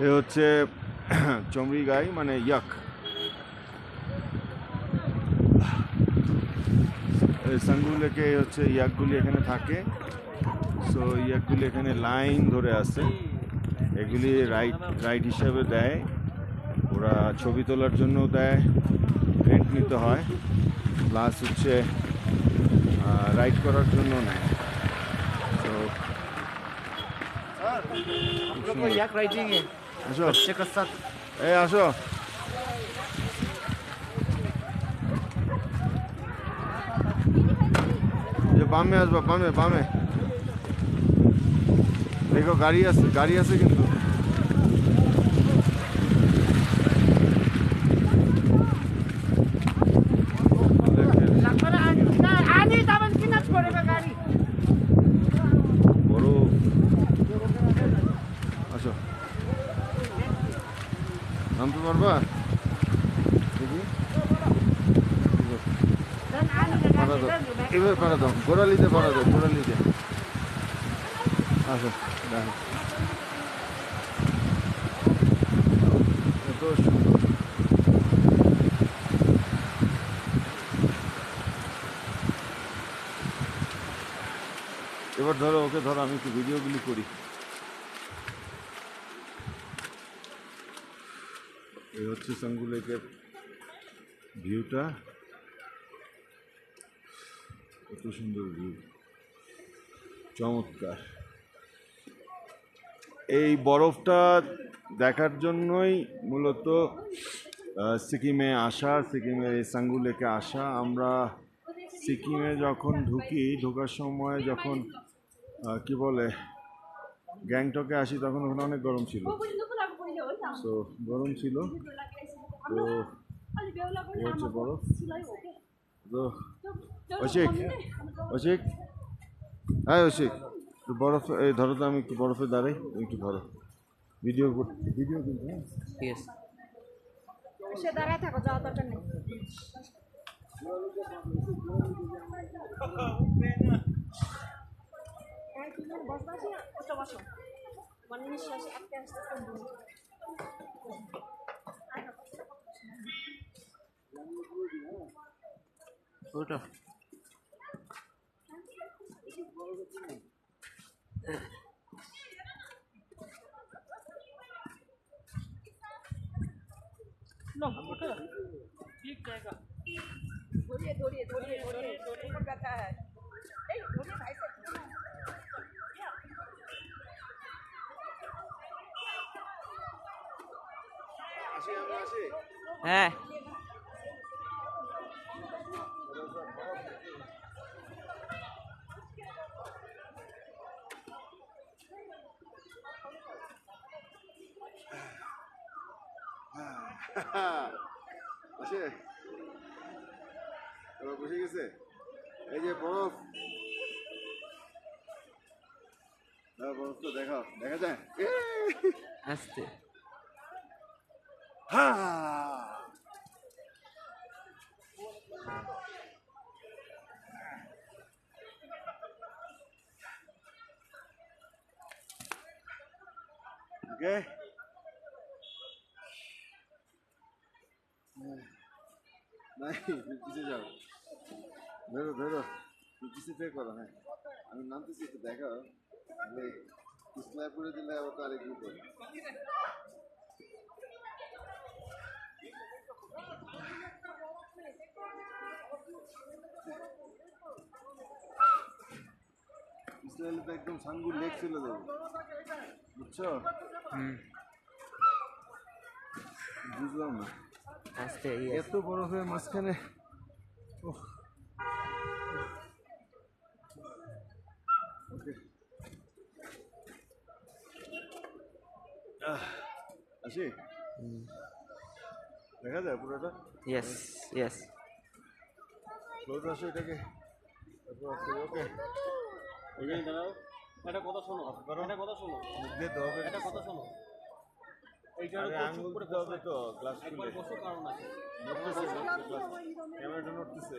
এ হচ্ছে চমড়ি গাই মানে ইয়াক। সাঙ্গু লেকে হচ্ছে ইয়াকগুলি এখানে থাকে। সো ইয়াকগুলি এখানে লাইন ধরে আছে, এগুলি রাইড হিসাবে দেয়, ওরা ছবি তোলার জন্য দেয়, রেন্ট নিতে হয়, প্লাস হচ্ছে রাইড করার জন্য নেয়। তো याक राइडिंग है আসো, बच्चे के साथ। এই আসো, যে বামে আসবা, বামে বামে দেখো গাড়ি আছে কিন্তু। বড় আসো, নামতে পারবা? দেখি পাড়া দাও, এবার পাড়া দাও, গোড়ালিতে পাড়া দাও, গোড়ালিতে আসো। দেখো এত সুন্দর। এবার ধরো, ওকে ধরো, আমি একটু ভিডিওগুলি করি। এই হচ্ছে সাঙ্গু লেকের ভিউটা, কত সুন্দর ভিউ, চমৎকার। এই বরফটা দেখার জন্যই মূলত সিকিমে আসা, সিকিমের এই সাঙ্গু লেকে আসা। আমরা সিকিমে যখন ঢোকার সময় যখন কি বলে গ্যাংটকে আসি, তখন ওখানে অনেক গরম ছিল, তো গরম ছিল। তো এই হচ্ছে বরফ। তো অশিক, অশিক, হ্যাঁ অশিক, বরফ এই ধরো তো, আমি একটু বরফে দাঁড়াই, একটু ধরো, ভিডিও কিন্তু। হ্যাঁ यस সে দাঁড়ায় থাকো, যাওয়ার দরকার নেই। বসো বসো, মানে নিঃশ্বাস একটা আস্তে फोटो ठीक जाएगा। ধরিয়ে ধরিয়ে ধরিয়ে ধরিয়ে ধরিয়ে ব্যথা হয়, এই ধরিয়ে ভাই से है আসে, এবার বসে গেছে, এই যে বরফ, বরফ তো দেখা যায়। आस्ते ওকে, নাই পিছিয়ে যাও, ধরো ধরো, পিছিয়ে থেকে করো। হ্যাঁ আমি নামতেছি, একটু দেখাও, পিছলায় পড়ে দিলে আবার তো আরেক বিপদ। পিছলাইলে তো একদম সাঙ্গুর লেক চলে যাবে, বুঝছো? বুঝলাম না, आस्ते এত বরফের মাঝখানে। ওকে, আসি, দেখা যায় পুরোটা। यस यस ক্লোজ আসো এটাকে, ওকে এখানে দাঁড়াও, একটা কথা শোনো, একটা কথা শোনো, মুখ দিয়ে দেওয়া হবে, একটা কথা শোনো। এইটার আরে উপর চুপ আঙুল করে দিতে হবে তো, গ্লাস একবার খুলে বসো, কারণ আছে। নড়তেছে, ক্যামেরাটা নড়তেছে।